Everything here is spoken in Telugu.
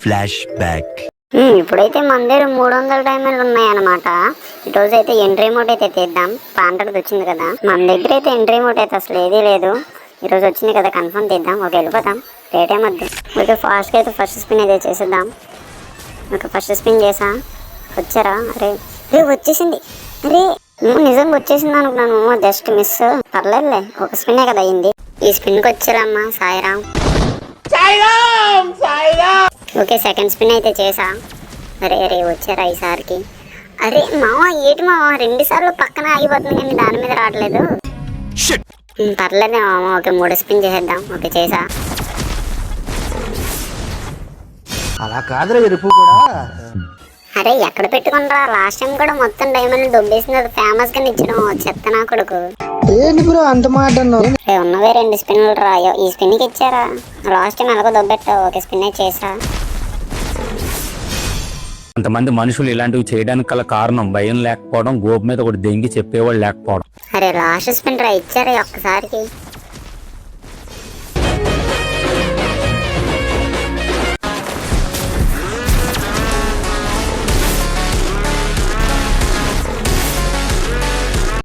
Flash back. ఇప్పుడైతే మన దగ్గర 300 డైమండ్లు ఉన్నాయన్నమాట. ఈ రోజు అయితే ఎంట్రీ మోడ్ అయితే తీద్దాం. పాంటది వచ్చింది కదా, మన దగ్గర అయితే ఎంట్రీ మోడ్ అయితే అసలు ఏదీ లేదు. ఈ రోజు వచ్చింది కదా, కన్ఫర్మ్ తీద్దాం. ఓకే, వెళ్ళిపోతాం. రేట్ ఏమద్దు. ఓకే, ఫాస్ట్గా అయితే ఫస్ట్ స్పిన్ అయితే చేసేద్దాం. ఓకే, ఫస్ట్ స్పిన్ చేసా. వచ్చారా? అరే వచ్చేసింది. అరే నిజంగా వచ్చేసింది అనుకున్నాను, జస్ట్ మిస్. పర్లేదులే, ఒక స్పిన్నే కదా అయింది. ఈ స్పిన్కి వచ్చారమ్మా సాయిరామ్. ఓకే, సెకండ్ స్పిన్ అయితే చేసా. అరే వచ్చారా ఈసారికి? అరే మామ, ఏటి మామ 2 సార్లు పక్కన ఆగిపోతుంది కానీ దాని మీద రావట్లేదు. పర్లేదే మామ. ఓకే, 3 స్పిన్ చేసేద్దాం. ఓకే, చేసా. అలా కాదురా ఎరుపు కూడా. అరే ఎక్కడ పెట్టుకుంటారా? లాస్ట్ టైం కూడా మొత్తం డైమండ్ దొబ్బేసింది. అది ఫేమస్ గా ఇచ్చడం చెత్త నా కొడుకు. ఏంటి బ్రో అంత మాట ఉన్నవే 2 స్పిన్లు రాయో. ఈ స్పిన్ కి ఇచ్చారా? లాస్ట్ టైం ఎలాగో దొబ్బెట్టావు. ఒక స్పిన్ చేసా. కొంతమంది మనుషులు ఇలాంటివి చేయడానికి గల కారణం భయం లేకపోవడం, గోపు మీద ఒకటి దెంగి చెప్పేవాళ్ళు లేకపోవడం. అరే లాస్ట్ స్పిన్ రా, ఇచ్చారా ఒక్కసారికి?